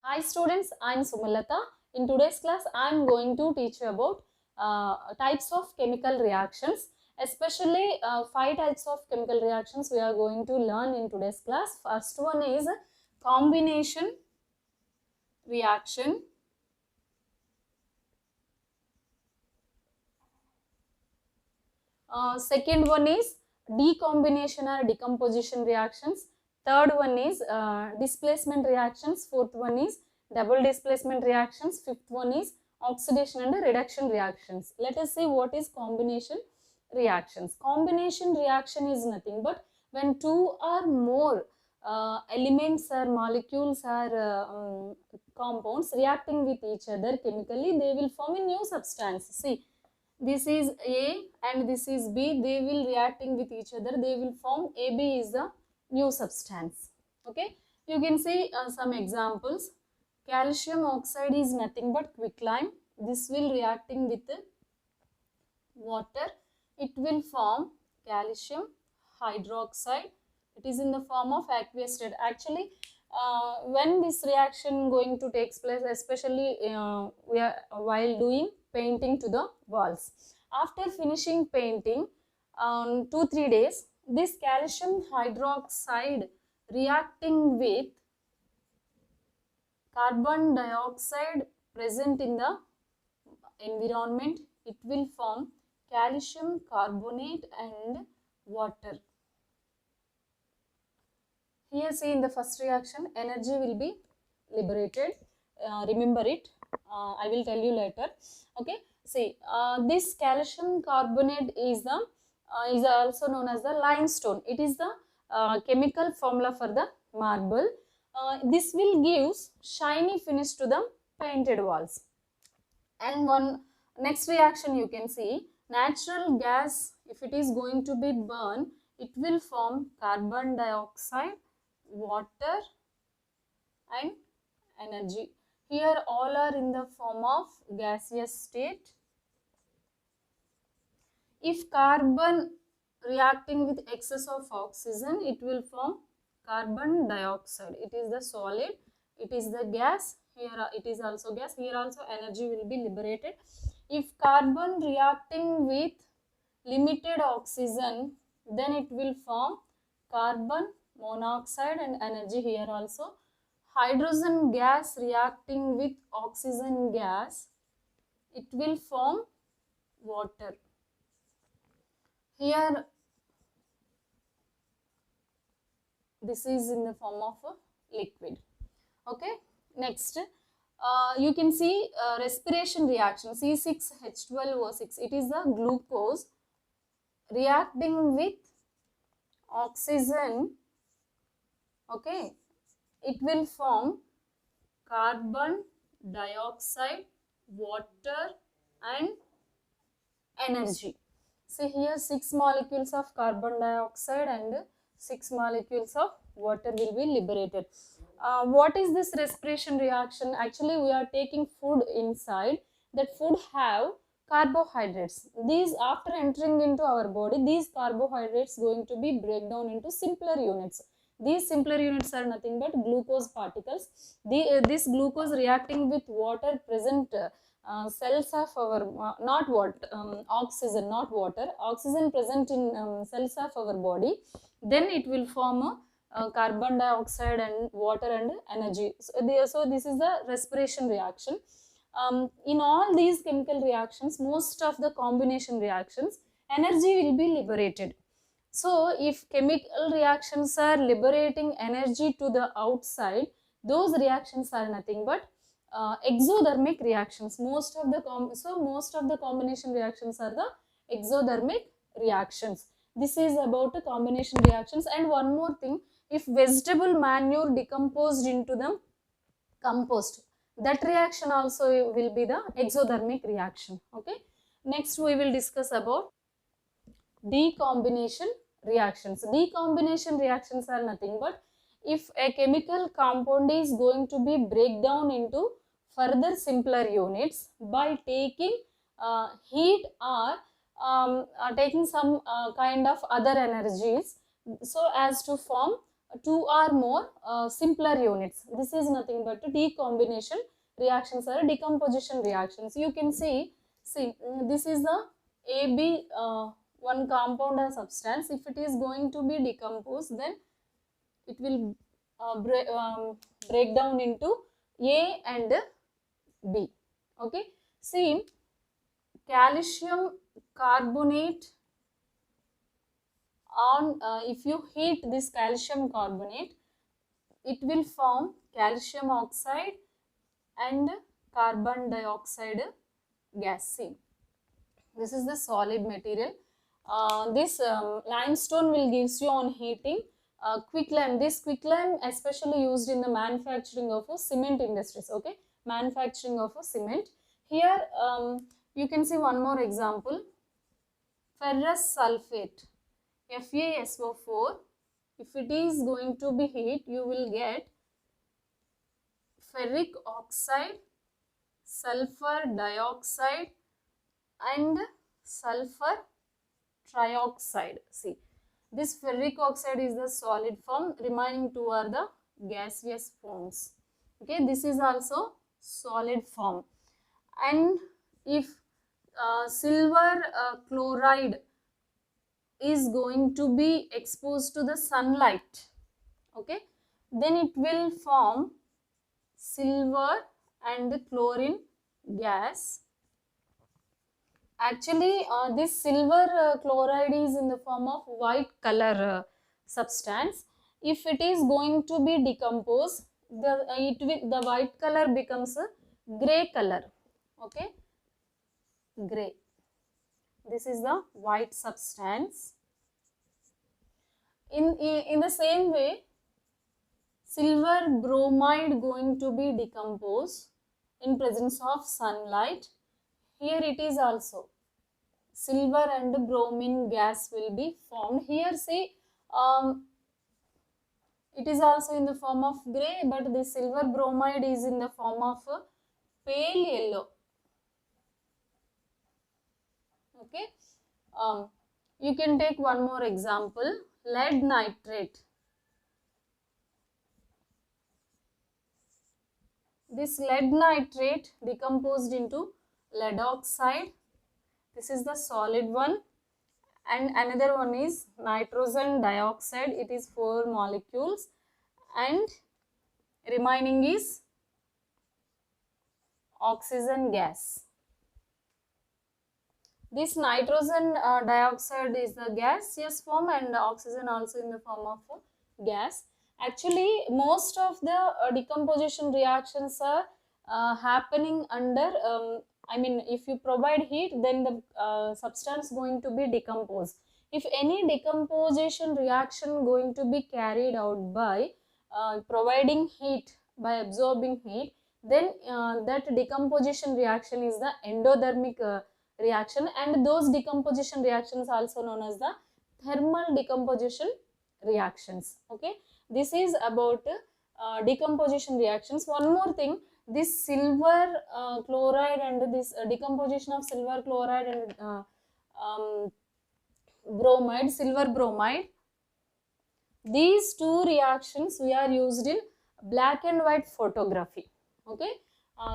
Hi students, I am Sumalata. In today's class, I am going to teach you about types of chemical reactions. Especially 5 types of chemical reactions we are going to learn in today's class. First one is combination reaction. Second one is decombination or decomposition reactions. Third one is displacement reactions. Fourth one is double displacement reactions. Fifth one is oxidation and reduction reactions. Let us see what is combination reactions. Combination reaction is nothing but when two or more elements or molecules or compounds reacting with each other chemically, they will form a new substance. See, this is A and this is B, they will reacting with each other, they will form AB is the new substance. Okay, you can see some examples. Calcium oxide is nothing but quicklime. This will reacting with water, it will form calcium hydroxide. It is in the form of aqueous state. Actually, when this reaction going to takes place, especially we are while doing painting to the walls. After finishing painting, 2-3 days, this calcium hydroxide reacting with carbon dioxide present in the environment, it will form calcium carbonate and water. Here see in the first reaction, energy will be liberated. Remember it. I will tell you later. Okay. See, this calcium carbonate is the is also known as the limestone. It is the chemical formula for the marble. This will give shiny finish to the painted walls. And one next reaction you can see, natural gas, if it is going to be burned, it will form carbon dioxide, water and energy. Here all are in the form of gaseous state. If carbon reacting with excess of oxygen, it will form carbon dioxide. It is the solid, it is the gas. Here it is also gas. Here also energy will be liberated. If carbon reacting with limited oxygen, then it will form carbon monoxide and energy. Here also hydrogen gas reacting with oxygen gas, it will form water. Here this is in the form of a liquid. Okay, next you can see respiration reaction, C6H12O6. It is the glucose reacting with oxygen. Okay, it will form carbon dioxide, water and energy. See here 6 molecules of carbon dioxide and 6 molecules of water will be liberated. What is this respiration reaction? Actually, we are taking food inside. That food have carbohydrates. These, after entering into our body, these carbohydrates going to be break down into simpler units. These simpler units are nothing but glucose particles. This glucose reacting with water present cells of our not what oxygen, not water, oxygen present in cells of our body, then it will form a carbon dioxide and water and energy. So this is the respiration reaction. In all these chemical reactions, most of the combination reactions, energy will be liberated. So if chemical reactions are liberating energy to the outside, those reactions are nothing but exothermic reactions. Most of the combination reactions are the exothermic reactions. This is about the combination reactions. And one more thing, if vegetable manure decomposed into the compost, that reaction also will be the exothermic reaction. Okay, next we will discuss about decombination reactions. Decombination reactions are nothing but if a chemical compound is going to be break down into further simpler units by taking heat or taking some kind of other energies, so as to form two or more simpler units. This is nothing but decombination reactions or decomposition reactions. You can see this is the AB, one compound or substance. If it is going to be decomposed, then it will break down into A and B. Okay. See, calcium carbonate on, if you heat this calcium carbonate, it will form calcium oxide and carbon dioxide gas. See, this is the solid material. This limestone will gives you on heating quicklime. This quicklime especially used in the manufacturing of cement industries. Okay, manufacturing of cement. Here you can see one more example. Ferrous sulfate, FeSO4. If it is going to be heat, you will get ferric oxide, sulfur dioxide and sulfur trioxide. See, this ferric oxide is the solid form, remaining two are the gaseous forms. Okay, this is also solid form. And if silver chloride is going to be exposed to the sunlight, okay, then it will form silver and chlorine gas. Actually, this silver chloride is in the form of white color substance. If it is going to be decomposed, the white color becomes a gray color. Okay, gray. This is the white substance. In the same way, silver bromide going to be decomposed in presence of sunlight. Here it is also silver and bromine gas will be formed. Here see, it is also in the form of grey, but the silver bromide is in the form of pale yellow. Okay, you can take one more example, lead nitrate. This lead nitrate decomposed into lead oxide. This is the solid one, and another one is nitrogen dioxide. It is 4 molecules, and remaining is oxygen gas. This nitrogen dioxide is the gaseous form, and oxygen also in the form of gas. Actually, most of the decomposition reactions are happening under, I mean, if you provide heat, then the substance going to be decomposed. If any decomposition reaction going to be carried out by providing heat, by absorbing heat, then that decomposition reaction is the endothermic reaction, and those decomposition reactions also known as the thermal decomposition reactions. Okay, this is about decomposition reactions. One more thing, this silver chloride and this decomposition of silver chloride and bromide, silver bromide, these two reactions we are used in black and white photography. Okay,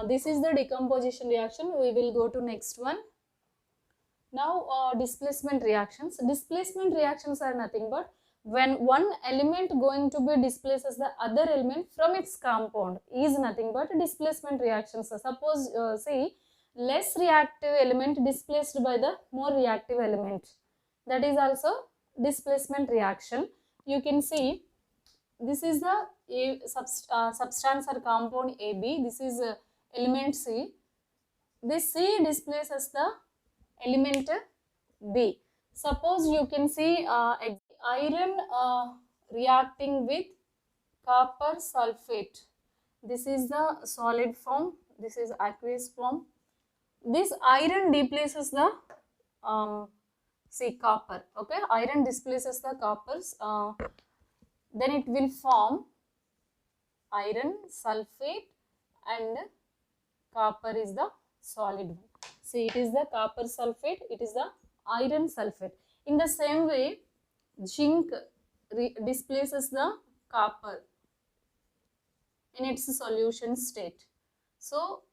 this is the decomposition reaction. We will go to next one. Now displacement reactions. Displacement reactions are nothing but when one element going to be displaces the other element from its compound is nothing but displacement reactions. So suppose see, less reactive element displaced by the more reactive element, that is also displacement reaction. You can see this is the substance or compound AB. This is element C. This C displaces the element B. Suppose you can see iron reacting with copper sulfate. This is the solid form. This is aqueous form. This iron displaces the copper. Okay, iron displaces the coppers. Then it will form iron sulfate, and copper is the solid one. See, it is the copper sulfate, it is the iron sulfate. In the same way, zinc displaces the copper in its solution state. So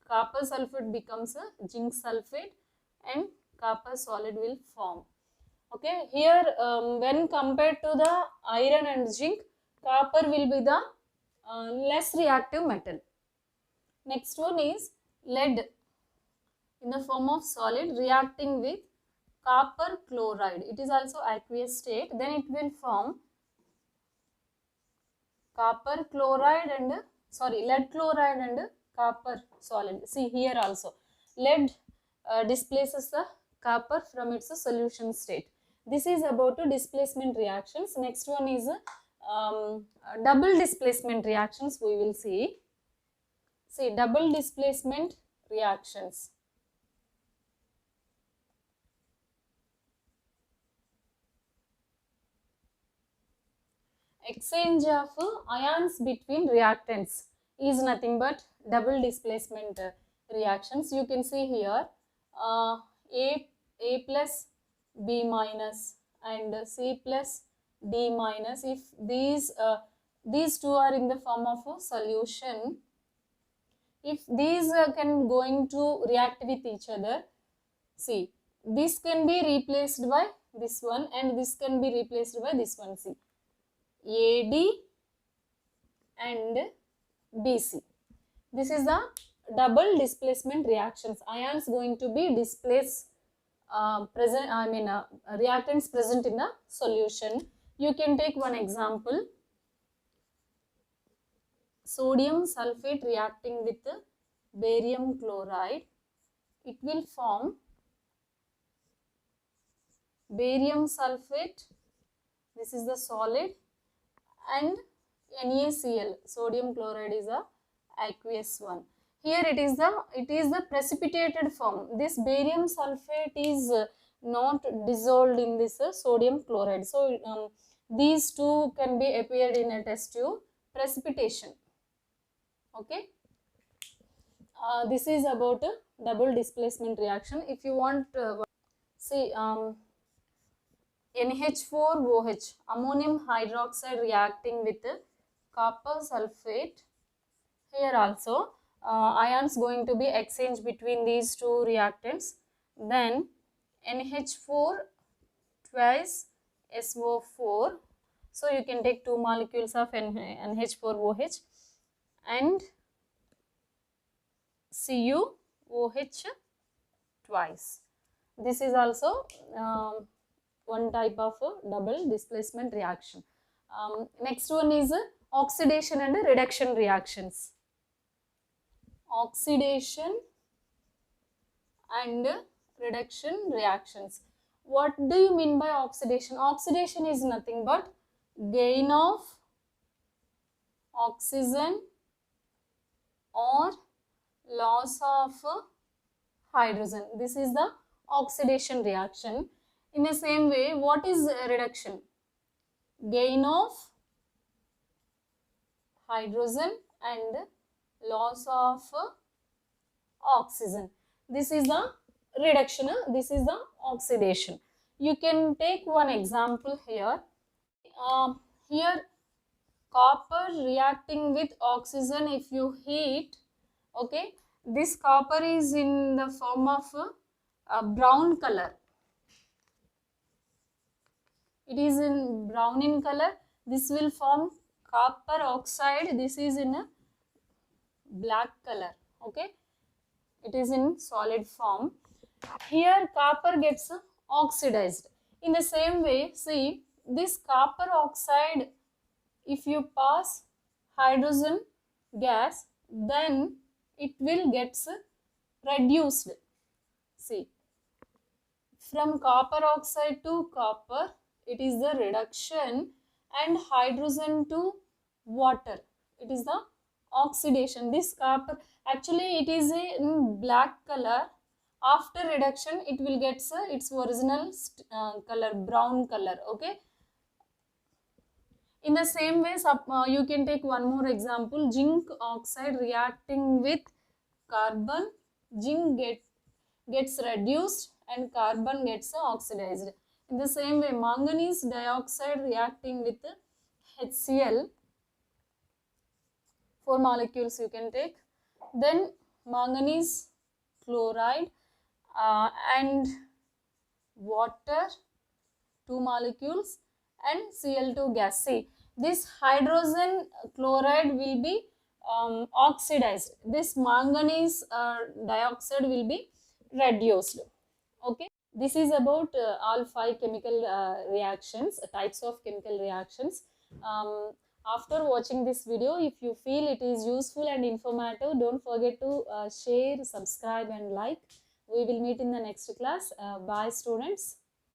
copper sulfate becomes a zinc sulfate and copper solid will form. Okay, here when compared to the iron and zinc, copper will be the less reactive metal. Next one is lead in the form of solid reacting with copper chloride. It is also aqueous state. Then it will form copper chloride and lead chloride and copper solid. See here also lead displaces the copper from its solution state. This is about displacement reactions. Next one is double displacement reactions. We will see. See double displacement reactions. Exchange of ions between reactants is nothing but double displacement reactions. You can see here A plus B minus and C plus D minus. If these two are in the form of a solution, if these can going to react with each other, see this can be replaced by this one and this can be replaced by this one. See AD and BC. This is the double displacement reactions. Ions going to be displaced reactants present in the solution. You can take one example. Sodium sulfate reacting with barium chloride. It will form barium sulfate. This is the solid. And NaCl, sodium chloride, is a aqueous one. Here it is the precipitated form. This barium sulfate is not dissolved in this sodium chloride. So these two can be appeared in a test tube. Precipitation. Okay. This is about double displacement reaction. If you want, see. NH4OH, ammonium hydroxide reacting with copper sulfate. Here also ions going to be exchanged between these two reactants. Then NH4 twice SO4. So you can take two molecules of NH4OH and CuOH twice. This is also one type of double displacement reaction. Next one is oxidation and reduction reactions. Oxidation and reduction reactions. What do you mean by oxidation? Oxidation is nothing but gain of oxygen or loss of hydrogen. This is the oxidation reaction. In the same way, what is reduction? Gain of hydrogen and loss of oxygen. This is the reduction. This is the oxidation. You can take one example here. Here copper reacting with oxygen, if you heat, okay, this copper is in the form of brown color. It is in brown in color. This will form copper oxide. This is in a black color. Okay, it is in solid form. Here copper gets oxidized. In the same way, see this copper oxide, if you pass hydrogen gas, then it will get reduced. See, from copper oxide to copper, it is the reduction, and hydrogen to water, it is the oxidation. This copper, actually it is in black color. After reduction, it will get its original color, brown color. Okay. In the same way, you can take one more example. Zinc oxide reacting with carbon, zinc gets reduced and carbon gets oxidized. In the same way, manganese dioxide reacting with HCl, 4 molecules you can take. Then manganese chloride and water, 2 molecules, and Cl2 gas. See, this hydrogen chloride will be oxidized. This manganese dioxide will be reduced. Okay, this is about all 5 chemical reactions, types of chemical reactions. After watching this video, if you feel it is useful and informative, don't forget to share, subscribe and like. We will meet in the next class. Bye students.